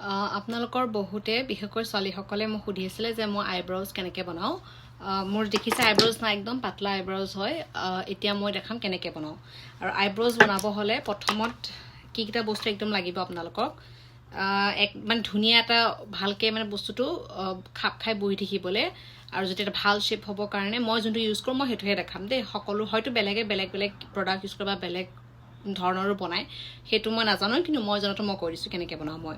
আপোনালোকৰ বহুতে বিশেষকৈ ছোৱালীসকলে মোক সুধিছিলে যে মই আইব্ৰজ কেনেকৈ বনাওঁ মোৰ দেখিছে আইব্ৰজ না একদম পাতলা আইব্ৰজ হয় এতিয়া মই দেখাম কেনেকৈ বনাওঁ আৰু আইব্ৰজ বনাব হ'লে প্ৰথমত কি কিটা বস্তু একদম লাগিব আপোনালোকক এক মানে ধুনীয়া এটা ভালকৈ মানে বস্তুটো খাপ খাই বহি থাকিবলৈ আৰু যদি এটা ভাল শ্বেপ হ'বৰ কাৰণে মই যোনটো ইউজ কৰোঁ মই সেইটোহে দেখাম দেই সকলো হয়তো বেলেগ বেলেগ প্ৰডাক্ট ইউজ কৰা বা বেলেগ ধৰণৰো বনায় সেইটো মই নাজানো কিন্তু মই জনাটো মই কৈ দিছোঁ কেনেকৈ বনাওঁ মই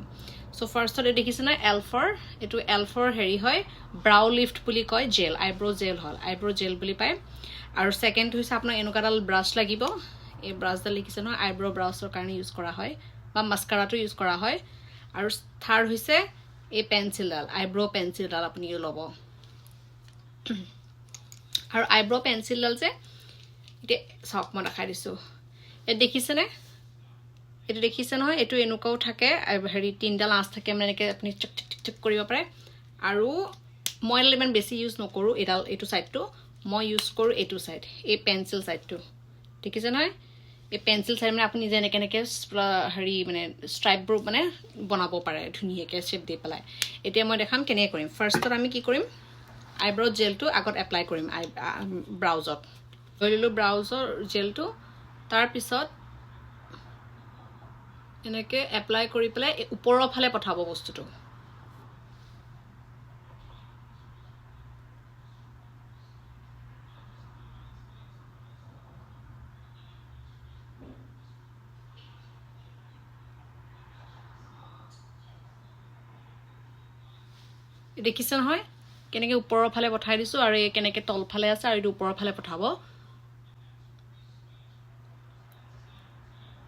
সো ফাৰ্ষ্টত এই দেখিছে না এলফৰ এইটো এলফৰ হেৰি হয় ব্ৰাউ লিফ্ট বুলি কয় জেল আইব্ৰ' জেল হ'ল আইব্ৰ' জেল বুলি পায় আৰু ছেকেণ্ড হৈছে আপোনাৰ এনেকুৱাডাল ব্ৰাছ লাগিব এই ব্ৰাছডাল লিখিছে নহয় আইব্ৰ' ব্ৰাছৰ কাৰণে ইউজ কৰা হয় বা মাস্কাৰাটো ইউজ কৰা হয় আৰু থাৰ্ড হৈছে এই পেঞ্চিলডাল আইব্ৰ' পেঞ্চিলডাল আপুনি ল'ব আৰু আইব্ৰ' পেঞ্চিলডাল যে এতিয়া চাওক মই দেখাই দিছোঁ ইয়াত দেখিছেনে এইটো দেখিছে নহয় এইটো এনেকুৱাও থাকে হেৰি তিনিডাল আঁচ থাকে মানে এনেকৈ আপুনি চক চক চক চক কৰিব পাৰে আৰু মই ইমান বেছি ইউজ নকৰোঁ এইটো ছাইডটো মই ইউজ কৰোঁ এইটো ছাইড এই পেঞ্চিল ছাইডটো দেখিছে নহয় এই পেঞ্চিল ছাইড মানে আপুনি নিজে এনেকৈ এনেকৈ হেৰি মানে ষ্ট্ৰাইপবোৰ মানে বনাব পাৰে ধুনীয়াকৈ শ্বেপ দি পেলাই এতিয়া মই দেখাম কেনেকৈ কৰিম ফাৰ্ষ্টত আমি কি কৰিম আইব্ৰ' জেলটো আগত এপ্লাই কৰিম ব্ৰাউজত লৈ ল'লোঁ ব্ৰাউজৰ জেলটো তাৰপিছত এনেকৈ এপ্লাই কৰি পেলাই ওপৰৰ ফালে পঠাব বস্তুটো দেখিছে নহয় কেনেকৈ ওপৰৰ ফালে পঠাই দিছোঁ আৰু এই কেনেকৈ তলফালে আছে আৰু এইটো ওপৰৰ ফালে পঠাব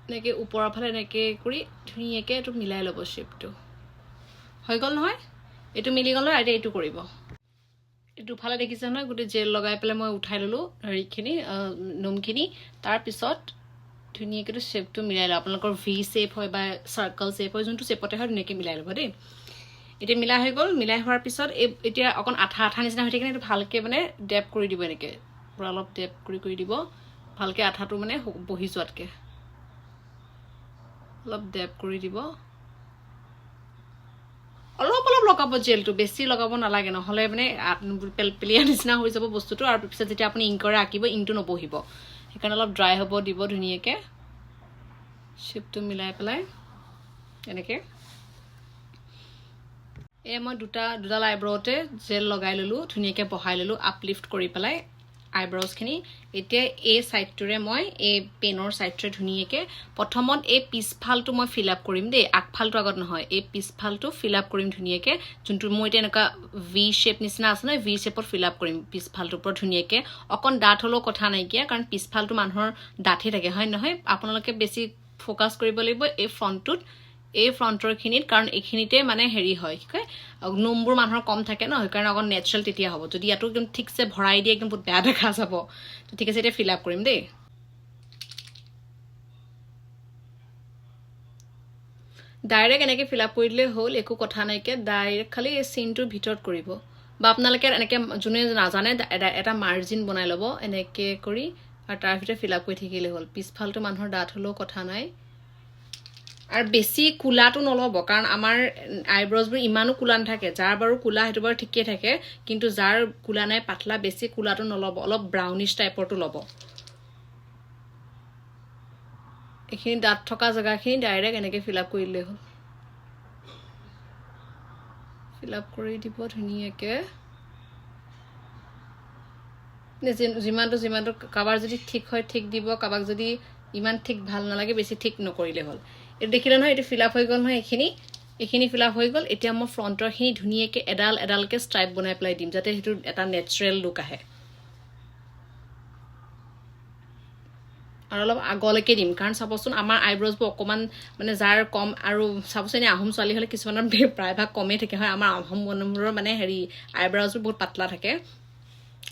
এনেকৈ ওপৰৰ ফালে এনেকৈ কৰি ধুনীয়াকৈ এইটো মিলাই ল'ব শ্বেপটো হৈ গ'ল নহয় এইটো মিলি গ'ল আৰু এতিয়া এইটো কৰিব এইটো ফালে দেখিছে নহয় গোটেই জেল লগাই পেলাই মই উঠাই ল'লোঁ হেৰিখিনি নোমখিনি তাৰপিছত ধুনীয়াকৈ শ্বেপটো মিলাই লওঁ আপোনালোকৰ ভি শ্বেপ হয় বা চাৰ্কল শ্বেপ হয় যোনটো শ্বেপতে হয় ধুনীয়াকৈ মিলাই ল'ব দেই এতিয়া মিলাই হৈ গ'ল মিলাই হোৱাৰ পিছত এতিয়া অকণ আঠা আঠা নিচিনা হৈ থাকে এইটো ভালকৈ মানে ডেপ কৰি দিব এনেকৈ পূৰা অলপ ডেপ কৰি দিব ভালকৈ আঠাটো মানে বহি যোৱাতকৈ অলপ ডেপ কৰি দিব অলপ অলপ লগাব জেলটো বেছি লগাব নালাগে নহ'লে মানে পেলপেলীয়া নিচিনা হৈ যাব বস্তুটো আৰু পিছত যেতিয়া আপুনি ইংকৰে আঁকিব ইংটো নবহিব সেইকাৰণে অলপ ড্ৰাই হ'ব দিব ধুনীয়াকৈ শ্বেপটো মিলাই পেলাই এনেকৈ এয়া মই দুডাল আইব্ৰ'তে জেল লগাই ল'লোঁ ধুনীয়াকৈ বহাই ল'লোঁ আপলিফ্ট কৰি পেলাই আইব্ৰ'জখিনি এতিয়া এই ছাইডটোৰে মই এই পেনৰ ছাইডটোৰে ধুনীয়াকৈ প্ৰথমত এই পিছফালটো মই ফিল আপ কৰিম দেই আগফালটো আগত নহয় এই পিছফালটো ফিল আপ কৰিম ধুনীয়াকৈ যোনটো মই এতিয়া এনেকুৱা ভি শ্বেপ নিচিনা আছে নহয় ভি শ্বেপত ফিল আপ কৰিম পিছফালটোৰ ওপৰত ধুনীয়াকৈ অকণ ডাঠ হ'লেও কথা নাইকিয়া কাৰণ পিছফালটো মানুহৰ ডাঠেই থাকে হয় নহয় আপোনালোকে বেছি ফ'কাছ কৰিব লাগিব এই ফ্ৰণ্টটোত এই ফ্ৰণ্টৰখিনিত কাৰণ এইখিনিতে মানে হেৰি হয় কি কয় নোমবোৰ মানুহৰ কম থাকে ন সেইকাৰণে অকণ নেচাৰেল তেতিয়া হ'ব যদি ইয়াতো একদম ঠিকছে ভৰাই দিয়ে একদম বহুত বেয়া দেখা যাব তো ঠিক আছে এতিয়া ফিল আপ কৰিম দেই ডাইৰেক্ট এনেকৈ ফিল আপ কৰি দিলে হ'ল একো কথা নাইকিয়া ডাইৰেক্ট খালি এই চিনটোৰ ভিতৰত কৰিব বা আপোনালোকে এনেকৈ যোনে নাজানে এটা মাৰ্জিন বনাই ল'ব এনেকৈ কৰি আৰু তাৰ ভিতৰত ফিল আপ কৰি থাকিলে হ'ল পিছফালটো মানুহৰ ডাঠ হ'লেও কথা নাই আৰু বেছি কোলাটো নল'ব কাৰণ আমাৰ আইব্ৰ'জবোৰ ইমানো কোলা নাথাকে যাৰ বাৰু কোলা সেইটো বাৰু ঠিকেই থাকে কিন্তু যাৰ কোলা নাই পাতলা বেছি কোলাটো নল'ব অলপ ব্ৰাউনিছ টাইপৰটো ল'ব এইখিনি দাঁত থকা জেগাখিনি ডাইৰেক্ট এনেকৈ ফিল আপ কৰি দিলেই হ'ল ফিল আপ কৰি দিব ধুনীয়াকৈ যিমানটো কাৰোবাৰ যদি ঠিক হয় ঠিক দিব কাৰোবাক যদি ইমান ঠিক ভাল নালাগে বেছি ঠিক নকৰিলে হ'ল এইটো দেখিলে নহয় এইটো ফিল আপ হৈ গ'ল নহয় এইখিনি ফিল আপ হৈ গ'ল এতিয়া মই ফ্ৰণ্টৰখিনি ধুনীয়াকৈ এডালকৈ ষ্ট্ৰাইপ বনাই পেলাই দিম যাতে সেইটো এটা নেচাৰেল লুক আহে আৰু অলপ আগলৈকে দিম কাৰণ চাবচোন আমাৰ আইব্ৰ'জবোৰ অকণমান মানে যাৰ কম আৰু চাবচোন এনে আহোম ছোৱালী হ'লে কিছুমানৰ প্ৰায়ভাগ কমেই থাকে হয় আমাৰ আহোম মানুহবোৰৰ মানে হেৰি আইব্ৰ'জবোৰ বহুত পাতলা থাকে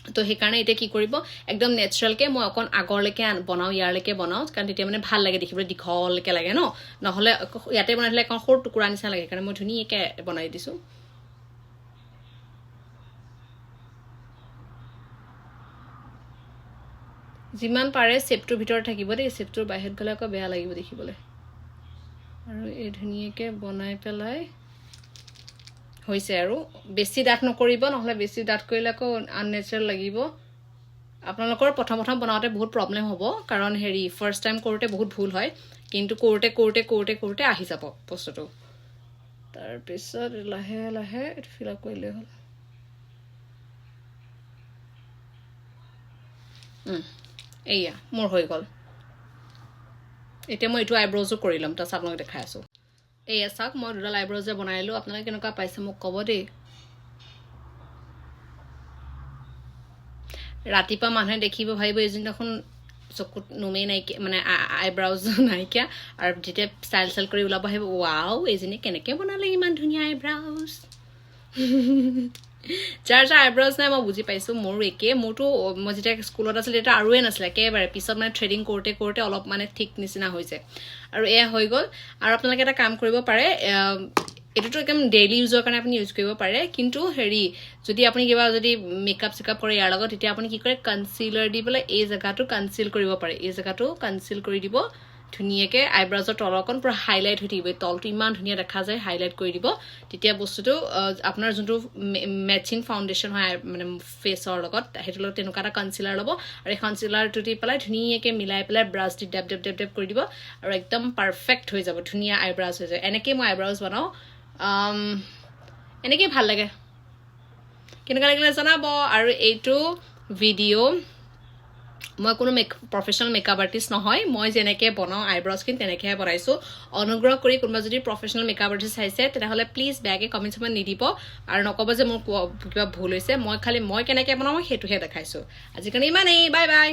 তো সেইকাৰণে এতিয়া কি কৰিব একদম নেচাৰেলকৈ মই অকণ আগৰলৈকে বনাওঁ ইয়াৰলৈকে বনাওঁ কাৰণ তেতিয়া মানে ভাল লাগে দেখিবলৈ দীঘলকৈ লাগে ন নহ'লে ইয়াতে বনাই দিলে অকণ সৰু টুকুৰা নিচিনা লাগে সেইকাৰণে মই ধুনীয়াকৈ বনাই দিছোঁ যিমান পাৰে শ্বেপটোৰ ভিতৰত থাকিব দেই শ্বেপটোৰ বাহিৰত গ'লে আকৌ বেয়া লাগিব দেখিবলৈ আৰু এই ধুনীয়াকৈ বনাই পেলাই হৈছে আৰু বেছি ডাঠ নকৰিব নহলে বেছি ডাঠ কৰিলে আকৌ আননেচাৰেল লাগিব আপোনালোকৰ প্ৰথম বনাওতে বহুত প্ৰবলেম হ'ব কাৰণ হেৰি ফাৰ্স্ট টাইম কৰোতে বহুত ভুল হয় কিন্তু কৰোতে আহি যাব বস্তুটো তাৰ পিছত লাহে লাহে এটা ফিল আপ কৰিলে হ'ল এইয়া মোৰ হৈ গ'ল এতিয়া মই এইটো আইব্ৰজও কৰি ল'ম তাৰপিছত আপোনালোক দেখাই আছো এইয়া চাওক মই দুডাল আইব্ৰজে বনাইলো আপোনালোকে কেনেকুৱা পাইছে মোক ক'ব দেই ৰাতিপুৱা মানুহে দেখিব ভাবিব এইজন দেখোন চকুত নোমেই নাইকিয়া মানে আইব্ৰাউজ নাইকিয়া আৰু যেতিয়া ষ্টাইল কৰি ওলাব আহিব ৱাও এইজনী কেনেকৈ বনালে ইমান ধুনীয়া আইব্ৰাউজ যাৰ আইব্ৰাউজ নাই মই বুজি পাইছোঁ মোৰো একে মোৰতো মই যেতিয়া স্কুলত আছিলোঁ তেতিয়া আৰুৱে নাছিলে একেবাৰে পিছত মানে থ্ৰেডিং কৰোঁতে অলপ মানে ঠিক নিচিনা হৈছে আৰু এয়া হৈ গ'ল আৰু আপোনালোকে এটা কাম কৰিব পাৰে এটোতো একদম ডেইলি ইউজৰ কাৰণে আপুনি ইউজ কৰিব পাৰে কিন্তু হেৰি যদি আপুনি কিবা যদি মেকআপ চেকআপ কৰে ইয়াৰ লগত তেতিয়া আপুনি কি কৰে কনচিলাৰ দি পেলাই এই জেগাটো কনচিল কৰিব পাৰে এই জেগাটো কনচিল কৰি দিব ধুনীয়াকৈ আইব্ৰাউজৰ তলকণ পুৰা হাইলাইট হৈ থাকিব তলটো ইমান ধুনীয়া দেখা যায় হাইলাইট কৰি দিব তেতিয়া বস্তুটো আপোনাৰ যোনটো মেচিং ফাউণ্ডেশ্যন হয় মানে ফেচৰ লগত সেইটো লগত তেনেকুৱা এটা কনচিলাৰ ল'ব আৰু এই কনচিলাৰটো দি পেলাই ধুনীয়াকৈ মিলাই পেলাই ব্ৰাছ দি ডেপ কৰি দিব আৰু একদম পাৰফেক্ট হৈ যাব ধুনীয়া আইব্ৰাউজ হৈ যায় এনেকৈ মই আইব্ৰাউজ বনাওঁ এনেকেই ভাল লাগে কেনেকুৱা লাগিলে জনাব আৰু এইটো ভিডিঅ' মই কোনো প্ৰফেশ্যনেল মেকআপ আৰ্টিষ্ট নহয় মই যেনেকৈ বনাওঁ আইব্ৰাউজখিনি তেনেকৈহে বনাইছোঁ অনুগ্ৰহ কৰি কোনোবা যদি প্ৰফেশ্যনেল মেকআপ আৰ্টিষ্ট চাইছে তেনেহ'লে প্লিজ বেয়াকৈ কমেণ্ট চমেণ্ট নিদিব আৰু নক'ব যে মোৰ কিবা ভুল হৈছে মই কেনেকৈ বনাওঁ সেইটোহে দেখাইছোঁ আজিকালি ইমানেই বাই বাই